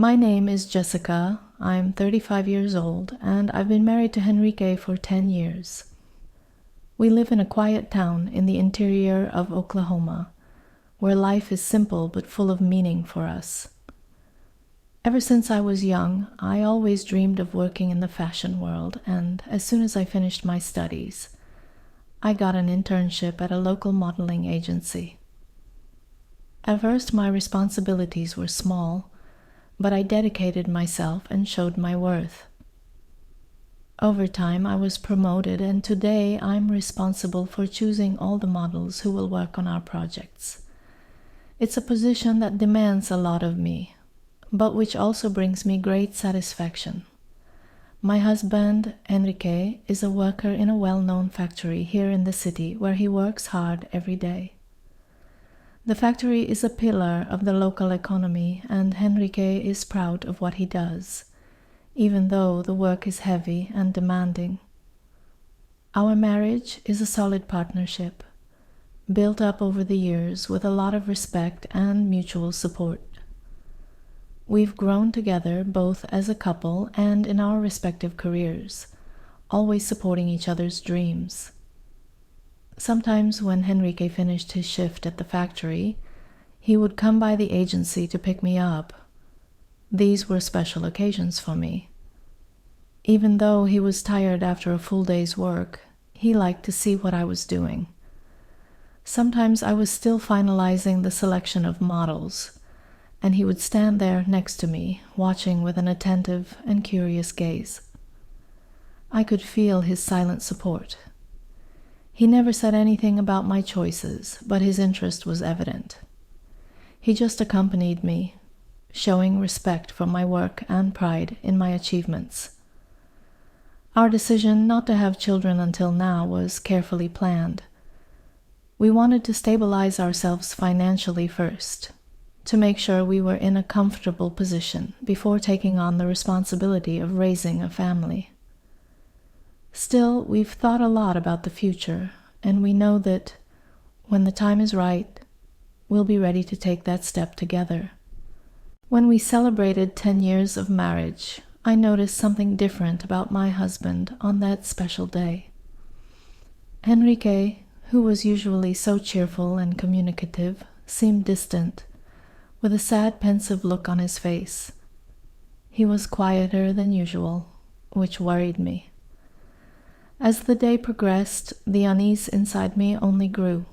My name is Jessica. I'm 35 years old, and I've been married to Henrique for 10 years. We live in a quiet town in the interior of Oklahoma, where life is simple but full of meaning for us. Ever since I was young, I always dreamed of working in the fashion world, and as soon as I finished my studies, I got an internship at a local modeling agency. At first, my responsibilities were small, but I dedicated myself and showed my worth. Over time, I was promoted, and today I'm responsible for choosing all the models who will work on our projects. It's a position that demands a lot of me, but which also brings me great satisfaction. My husband, Enrique, is a worker in a well-known factory here in the city where he works hard every day. The factory is a pillar of the local economy, and Enrique is proud of what he does, even though the work is heavy and demanding. Our marriage is a solid partnership, built up over the years with a lot of respect and mutual support. We've grown together both as a couple and in our respective careers, always supporting each other's dreams. Sometimes when Henrique finished his shift at the factory, he would come by the agency to pick me up. These were special occasions for me. Even though he was tired after a full day's work, he liked to see what I was doing. Sometimes I was still finalizing the selection of models, and he would stand there next to me, watching with an attentive and curious gaze. I could feel his silent support. He never said anything about my choices, but his interest was evident. He just accompanied me, showing respect for my work and pride in my achievements. Our decision not to have children until now was carefully planned. We wanted to stabilize ourselves financially first, to make sure we were in a comfortable position before taking on the responsibility of raising a family. Still, we've thought a lot about the future, and we know that when the time is right, we'll be ready to take that step together. When we celebrated 10 years of marriage, I noticed something different about my husband on that special day. Enrique, who was usually so cheerful and communicative, seemed distant, with a sad, pensive look on his face. He was quieter than usual, which worried me. As the day progressed, the unease inside me only grew.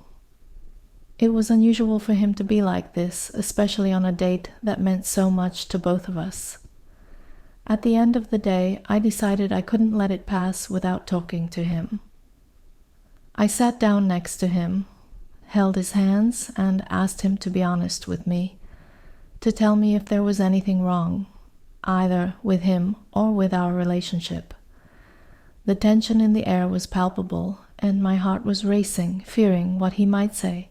It was unusual for him to be like this, especially on a date that meant so much to both of us. At the end of the day, I decided I couldn't let it pass without talking to him. I sat down next to him, held his hands, and asked him to be honest with me, to tell me if there was anything wrong, either with him or with our relationship. The tension in the air was palpable, and my heart was racing, fearing what he might say.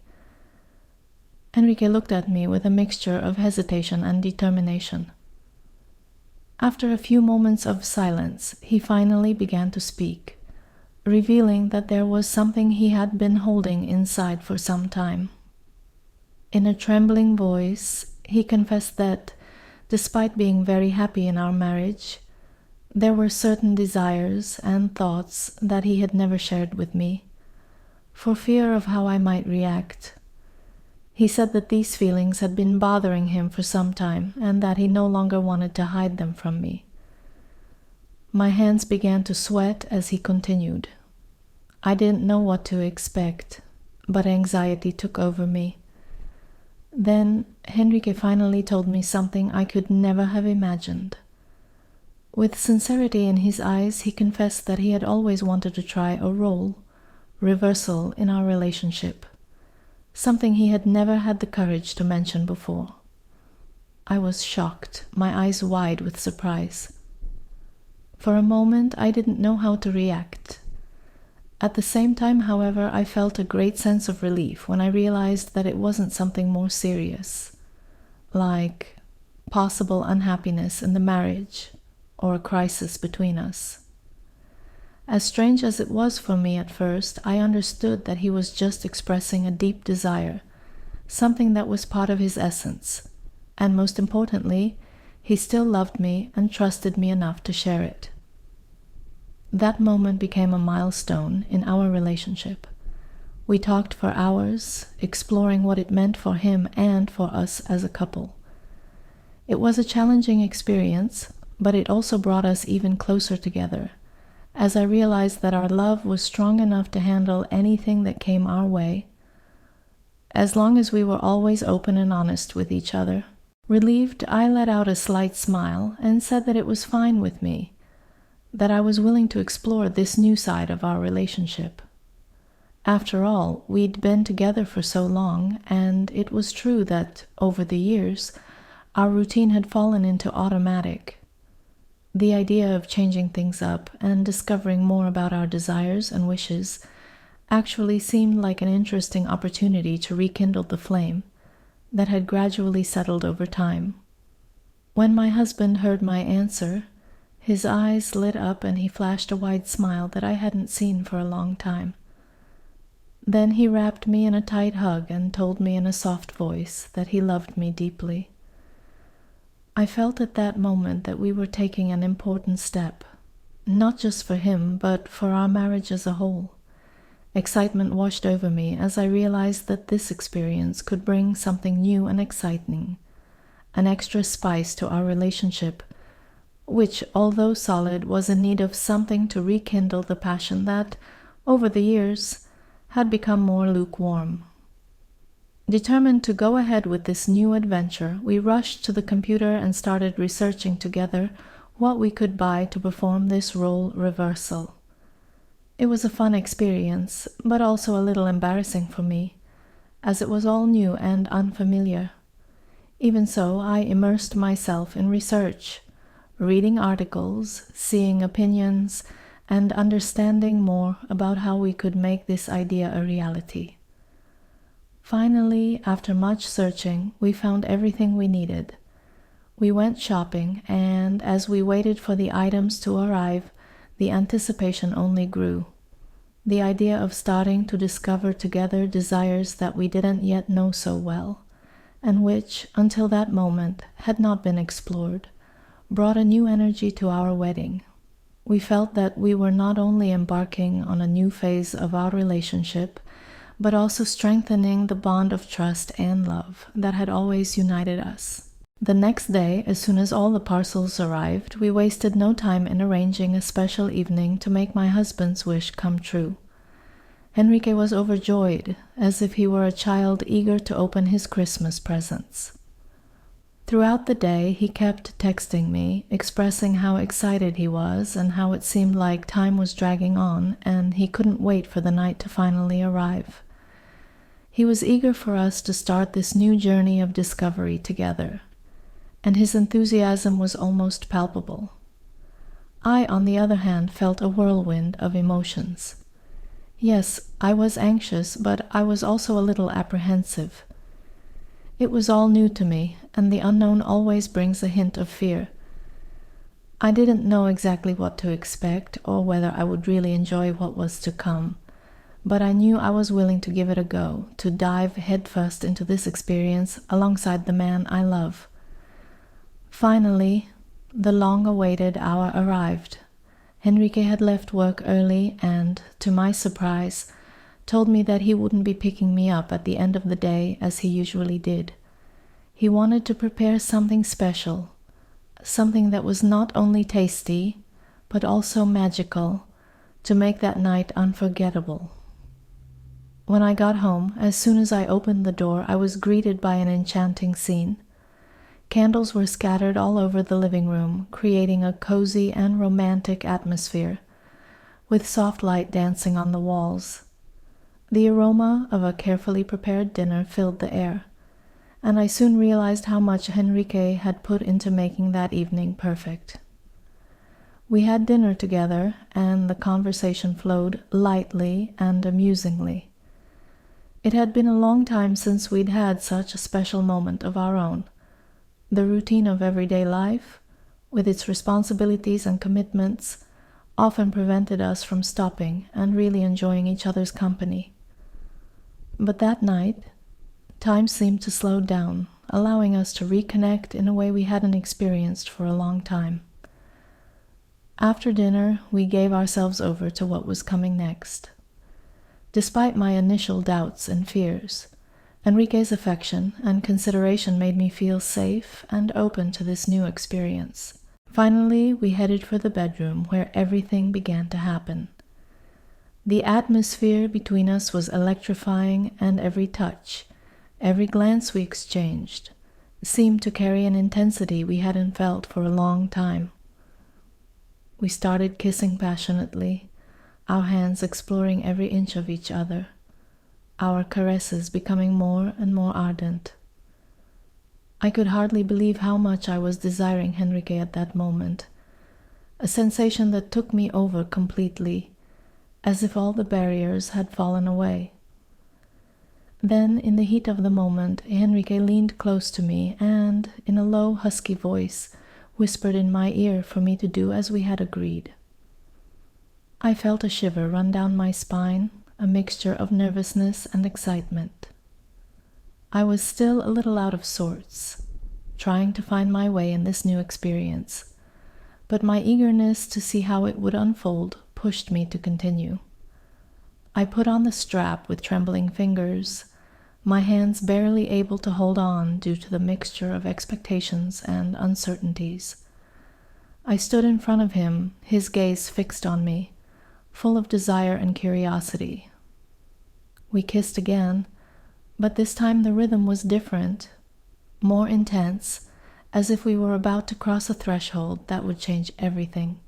Enrique looked at me with a mixture of hesitation and determination. After a few moments of silence, he finally began to speak, revealing that there was something he had been holding inside for some time. In a trembling voice, he confessed that, despite being very happy in our marriage, there were certain desires and thoughts that he had never shared with me, for fear of how I might react. He said that these feelings had been bothering him for some time, and that he no longer wanted to hide them from me. My hands began to sweat as he continued. I didn't know what to expect, but anxiety took over me. Then Henrique finally told me something I could never have imagined. With sincerity in his eyes, he confessed that he had always wanted to try a role reversal in our relationship, something he had never had the courage to mention before. I was shocked, my eyes wide with surprise. For a moment, I didn't know how to react. At the same time, however, I felt a great sense of relief when I realized that it wasn't something more serious, like possible unhappiness in the marriage or a crisis between us. As strange as it was for me at first, I understood that he was just expressing a deep desire, something that was part of his essence, and most importantly, he still loved me and trusted me enough to share it. That moment became a milestone in our relationship. We talked for hours, exploring what it meant for him and for us as a couple. It was a challenging experience, but it also brought us even closer together, as I realized that our love was strong enough to handle anything that came our way, as long as we were always open and honest with each other. Relieved, I let out a slight smile and said that it was fine with me, that I was willing to explore this new side of our relationship. After all, we'd been together for so long, and it was true that, over the years, our routine had fallen into automatic. The idea of changing things up and discovering more about our desires and wishes actually seemed like an interesting opportunity to rekindle the flame that had gradually settled over time. When my husband heard my answer, his eyes lit up and he flashed a wide smile that I hadn't seen for a long time. Then he wrapped me in a tight hug and told me in a soft voice that he loved me deeply. I felt at that moment that we were taking an important step, not just for him, but for our marriage as a whole. Excitement washed over me as I realized that this experience could bring something new and exciting, an extra spice to our relationship, which, although solid, was in need of something to rekindle the passion that, over the years, had become more lukewarm. Determined to go ahead with this new adventure, we rushed to the computer and started researching together what we could buy to perform this role reversal. It was a fun experience, but also a little embarrassing for me, as it was all new and unfamiliar. Even so, I immersed myself in research, reading articles, seeing opinions, and understanding more about how we could make this idea a reality. Finally, after much searching, we found everything we needed. We went shopping, and as we waited for the items to arrive, the anticipation only grew. The idea of starting to discover together desires that we didn't yet know so well, and which, until that moment, had not been explored, brought a new energy to our wedding. We felt that we were not only embarking on a new phase of our relationship, but also strengthening the bond of trust and love that had always united us. The next day, as soon as all the parcels arrived, we wasted no time in arranging a special evening to make my husband's wish come true. Enrique was overjoyed, as if he were a child eager to open his Christmas presents. Throughout the day, he kept texting me, expressing how excited he was and how it seemed like time was dragging on and he couldn't wait for the night to finally arrive. He was eager for us to start this new journey of discovery together, and his enthusiasm was almost palpable. I, on the other hand, felt a whirlwind of emotions. Yes, I was anxious, but I was also a little apprehensive. It was all new to me, and the unknown always brings a hint of fear. I didn't know exactly what to expect or whether I would really enjoy what was to come, but I knew I was willing to give it a go, to dive headfirst into this experience alongside the man I love. Finally, the long-awaited hour arrived. Enrique had left work early and, to my surprise, told me that he wouldn't be picking me up at the end of the day as he usually did. He wanted to prepare something special, something that was not only tasty, but also magical, to make that night unforgettable. When I got home, as soon as I opened the door, I was greeted by an enchanting scene. Candles were scattered all over the living room, creating a cozy and romantic atmosphere, with soft light dancing on the walls. The aroma of a carefully prepared dinner filled the air, and I soon realized how much Enrique had put into making that evening perfect. We had dinner together, and the conversation flowed lightly and amusingly. It had been a long time since we'd had such a special moment of our own. The routine of everyday life, with its responsibilities and commitments, often prevented us from stopping and really enjoying each other's company. But that night, time seemed to slow down, allowing us to reconnect in a way we hadn't experienced for a long time. After dinner, we gave ourselves over to what was coming next. Despite my initial doubts and fears, Enrique's affection and consideration made me feel safe and open to this new experience. Finally, we headed for the bedroom where everything began to happen. The atmosphere between us was electrifying, and every touch, every glance we exchanged, seemed to carry an intensity we hadn't felt for a long time. We started kissing passionately, our hands exploring every inch of each other, our caresses becoming more and more ardent. I could hardly believe how much I was desiring Henrique at that moment, a sensation that took me over completely, as if all the barriers had fallen away. Then, in the heat of the moment, Henrique leaned close to me and, in a low, husky voice, whispered in my ear for me to do as we had agreed. I felt a shiver run down my spine, a mixture of nervousness and excitement. I was still a little out of sorts, trying to find my way in this new experience, but my eagerness to see how it would unfold pushed me to continue. I put on the strap with trembling fingers, my hands barely able to hold on due to the mixture of expectations and uncertainties. I stood in front of him, his gaze fixed on me, full of desire and curiosity. We kissed again, but this time the rhythm was different, more intense, as if we were about to cross a threshold that would change everything.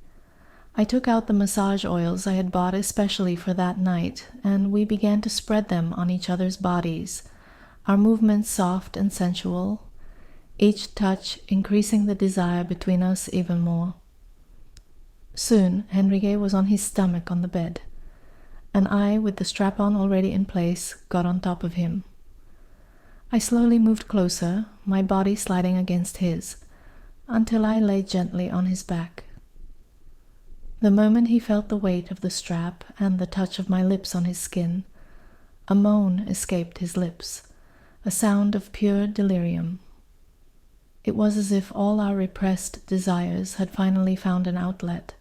I took out the massage oils I had bought especially for that night, and we began to spread them on each other's bodies, our movements soft and sensual, each touch increasing the desire between us even more. Soon, Henrique was on his stomach on the bed, and I, with the strap-on already in place, got on top of him. I slowly moved closer, my body sliding against his, until I lay gently on his back. The moment he felt the weight of the strap and the touch of my lips on his skin, a moan escaped his lips, a sound of pure delirium. It was as if all our repressed desires had finally found an outlet,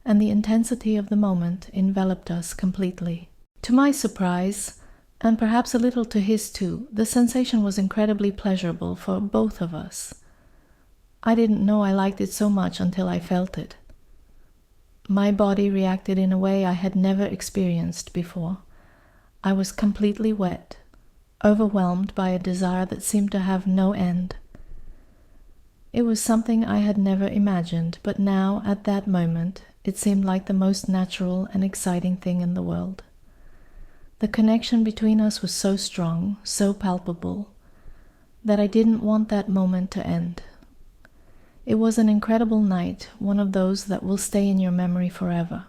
and the intensity of the moment enveloped us completely. To my surprise, and perhaps a little to his too, the sensation was incredibly pleasurable for both of us. I didn't know I liked it so much until I felt it. My body reacted in a way I had never experienced before. I was completely wet, overwhelmed by a desire that seemed to have no end. It was something I had never imagined, but now, at that moment, it seemed like the most natural and exciting thing in the world. The connection between us was so strong, so palpable, that I didn't want that moment to end. It was an incredible night, one of those that will stay in your memory forever.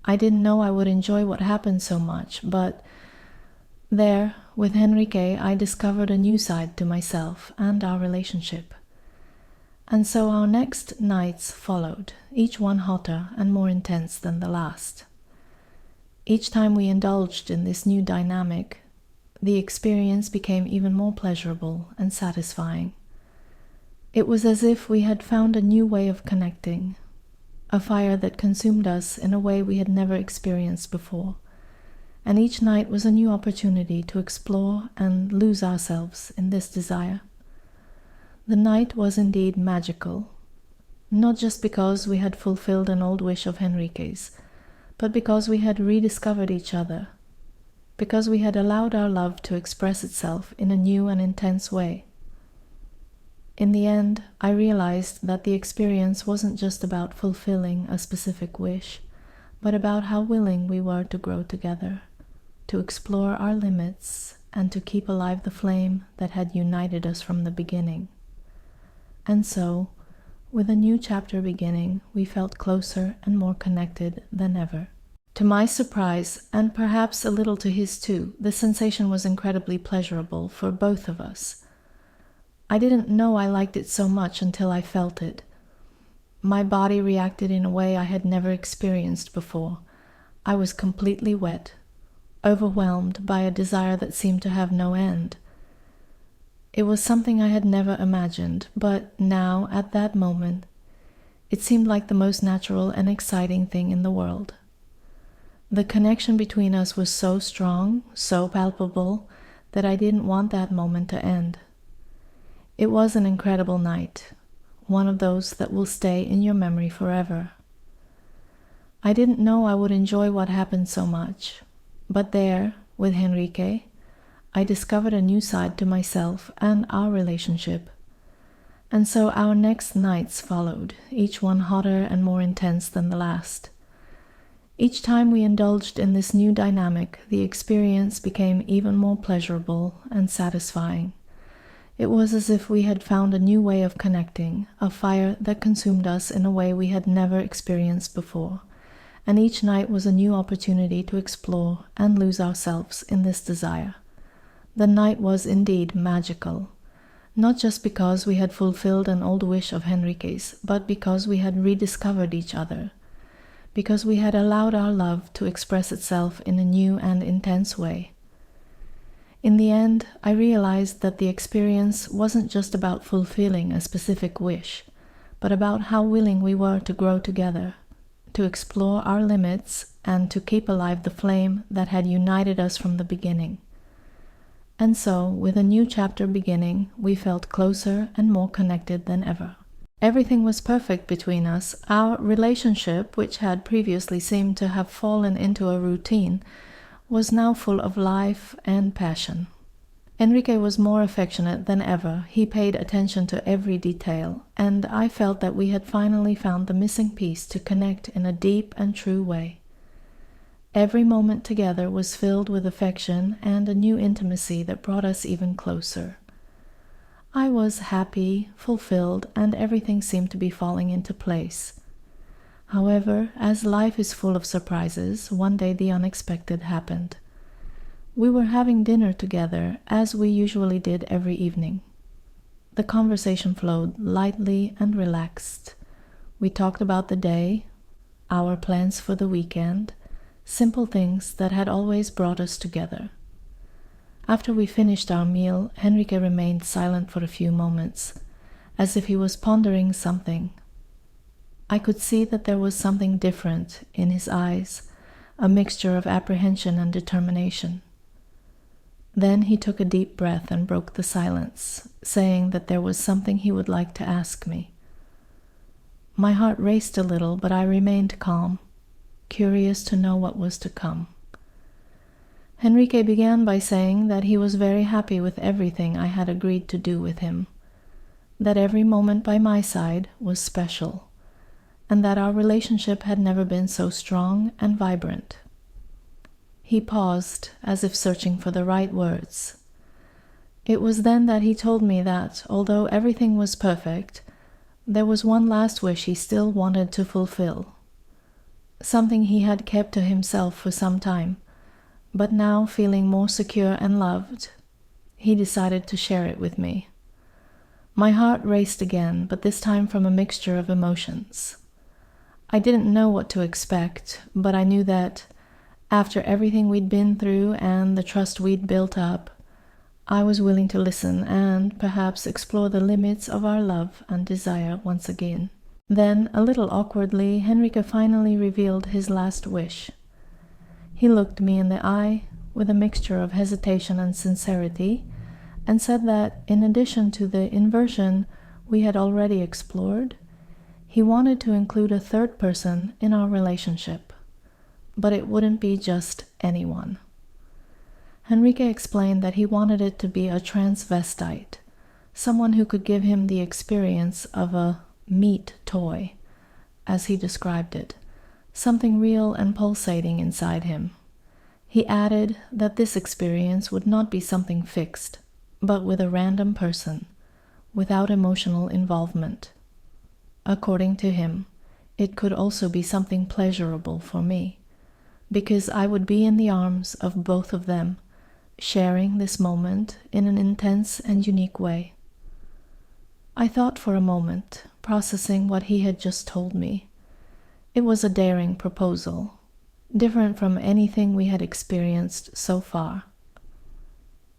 I didn't know I would enjoy what happened so much, but there, with Henrique, I discovered a new side to myself and our relationship. And so our next nights followed, each one hotter and more intense than the last. Each time we indulged in this new dynamic, the experience became even more pleasurable and satisfying. It was as if we had found a new way of connecting, a fire that consumed us in a way we had never experienced before, and each night was a new opportunity to explore and lose ourselves in this desire. The night was indeed magical, not just because we had fulfilled an old wish of Henrique's, but because we had rediscovered each other, because we had allowed our love to express itself in a new and intense way. In the end, I realized that the experience wasn't just about fulfilling a specific wish, but about how willing we were to grow together, to explore our limits, and to keep alive the flame that had united us from the beginning. And so, with a new chapter beginning, we felt closer and more connected than ever. To my surprise, and perhaps a little to his too, the sensation was incredibly pleasurable for both of us. I didn't know I liked it so much until I felt it. My body reacted in a way I had never experienced before. I was completely wet, overwhelmed by a desire that seemed to have no end. It was something I had never imagined, but now, at that moment, it seemed like the most natural and exciting thing in the world. The connection between us was so strong, so palpable, that I didn't want that moment to end. It was an incredible night, one of those that will stay in your memory forever. I didn't know I would enjoy what happened so much, but there, with Henrique, I discovered a new side to myself and our relationship. And so our next nights followed, each one hotter and more intense than the last. Each time we indulged in this new dynamic, the experience became even more pleasurable and satisfying. It was as if we had found a new way of connecting, a fire that consumed us in a way we had never experienced before, and each night was a new opportunity to explore and lose ourselves in this desire. The night was indeed magical, not just because we had fulfilled an old wish of Henrique's, but because we had rediscovered each other, because we had allowed our love to express itself in a new and intense way. In the end, I realized that the experience wasn't just about fulfilling a specific wish, but about how willing we were to grow together, to explore our limits, and to keep alive the flame that had united us from the beginning. And so, with a new chapter beginning, we felt closer and more connected than ever. Everything was perfect between us. Our relationship, which had previously seemed to have fallen into a routine, was now full of life and passion. Enrique was more affectionate than ever. He paid attention to every detail, and I felt that we had finally found the missing piece to connect in a deep and true way. Every moment together was filled with affection and a new intimacy that brought us even closer. I was happy, fulfilled, and everything seemed to be falling into place. However, as life is full of surprises, one day the unexpected happened. We were having dinner together, as we usually did every evening. The conversation flowed lightly and relaxed. We talked about the day, our plans for the weekend, simple things that had always brought us together. After we finished our meal, Henrique remained silent for a few moments, as if he was pondering something. I could see that there was something different in his eyes, a mixture of apprehension and determination. Then he took a deep breath and broke the silence, saying that there was something he would like to ask me. My heart raced a little, but I remained calm, curious to know what was to come. Henrique began by saying that he was very happy with everything I had agreed to do with him, that every moment by my side was special, and that our relationship had never been so strong and vibrant. He paused, as if searching for the right words. It was then that he told me that, although everything was perfect, there was one last wish he still wanted to fulfill, something he had kept to himself for some time, but now, feeling more secure and loved, he decided to share it with me. My heart raced again, but this time from a mixture of emotions. I didn't know what to expect, but I knew that, after everything we'd been through and the trust we'd built up, I was willing to listen and perhaps explore the limits of our love and desire once again. Then, a little awkwardly, Henrique finally revealed his last wish. He looked me in the eye with a mixture of hesitation and sincerity, and said that, in addition to the inversion we had already explored, he wanted to include a third person in our relationship. But it wouldn't be just anyone. Henrique explained that he wanted it to be a transvestite, someone who could give him the experience of a meat toy, as he described it, something real and pulsating inside him. He added that this experience would not be something fixed, but with a random person, without emotional involvement. According to him, it could also be something pleasurable for me, because I would be in the arms of both of them, sharing this moment in an intense and unique way. I thought for a moment, processing what he had just told me. It was a daring proposal, different from anything we had experienced so far.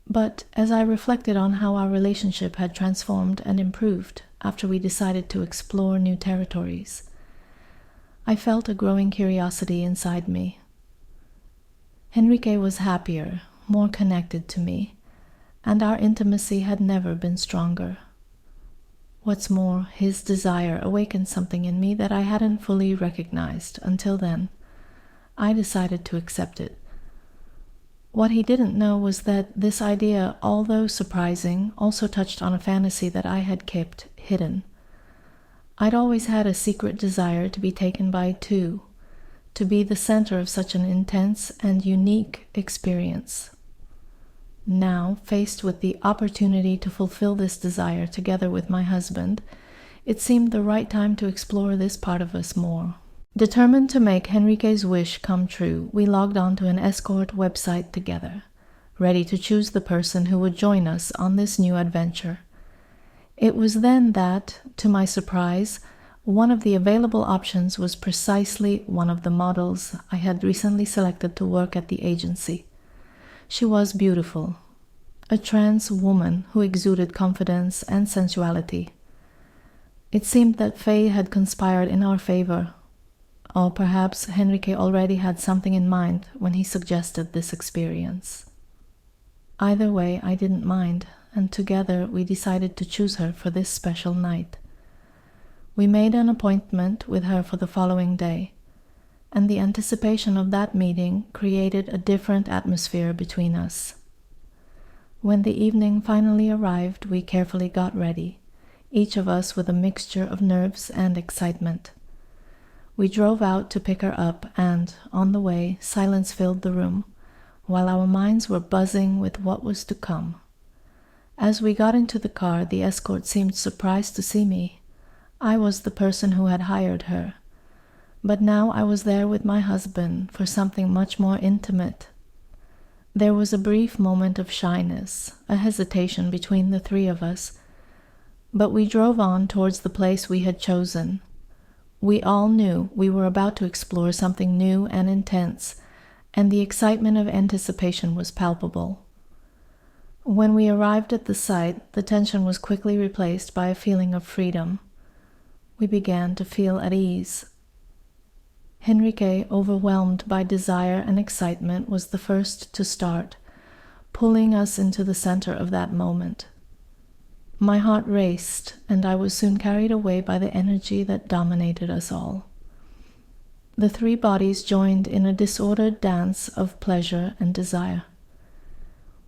But as I reflected on how our relationship had transformed and improved after we decided to explore new territories, I felt a growing curiosity inside me. Henrique was happier, more connected to me, and our intimacy had never been stronger. What's more, his desire awakened something in me that I hadn't fully recognized until then. I decided to accept it. What he didn't know was that this idea, although surprising, also touched on a fantasy that I had kept hidden. I'd always had a secret desire to be taken by two, to be the center of such an intense and unique experience. Now, faced with the opportunity to fulfill this desire together with my husband, it seemed the right time to explore this part of us more. Determined to make Henrique's wish come true, we logged on to an escort website together, ready to choose the person who would join us on this new adventure. It was then that, to my surprise, one of the available options was precisely one of the models I had recently selected to work at the agency. She was beautiful, a trans woman who exuded confidence and sensuality. It seemed that fate had conspired in our favor, or perhaps Henrique already had something in mind when he suggested this experience. Either way, I didn't mind, and together we decided to choose her for this special night. We made an appointment with her for the following day, and the anticipation of that meeting created a different atmosphere between us. When the evening finally arrived, we carefully got ready, each of us with a mixture of nerves and excitement. We drove out to pick her up, and, on the way, silence filled the room, while our minds were buzzing with what was to come. As we got into the car, the escort seemed surprised to see me. I was the person who had hired her, but now I was there with my husband for something much more intimate. There was a brief moment of shyness, a hesitation between the three of us, but we drove on towards the place we had chosen. We all knew we were about to explore something new and intense, and the excitement of anticipation was palpable. When we arrived at the site, the tension was quickly replaced by a feeling of freedom. We began to feel at ease. Henrique, overwhelmed by desire and excitement, was the first to start, pulling us into the center of that moment. My heart raced, and I was soon carried away by the energy that dominated us all. The three bodies joined in a disordered dance of pleasure and desire.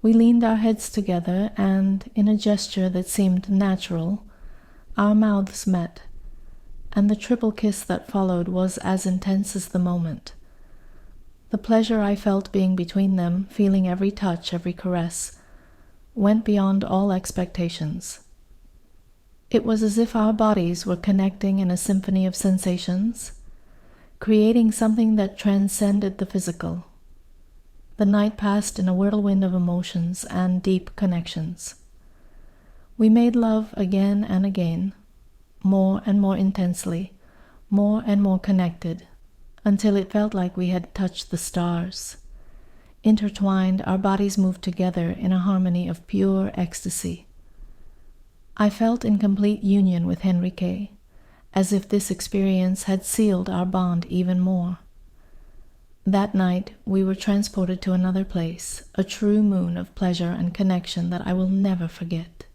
We leaned our heads together, and, in a gesture that seemed natural, our mouths met, and the triple kiss that followed was as intense as the moment. The pleasure I felt being between them, feeling every touch, every caress, went beyond all expectations. It was as if our bodies were connecting in a symphony of sensations, creating something that transcended the physical. The night passed in a whirlwind of emotions and deep connections. We made love again and again, more and more intensely, more and more connected, until it felt like we had touched the stars. Intertwined, our bodies moved together in a harmony of pure ecstasy. I felt in complete union with Henrique, as if this experience had sealed our bond even more. That night, we were transported to another place, a true moon of pleasure and connection that I will never forget.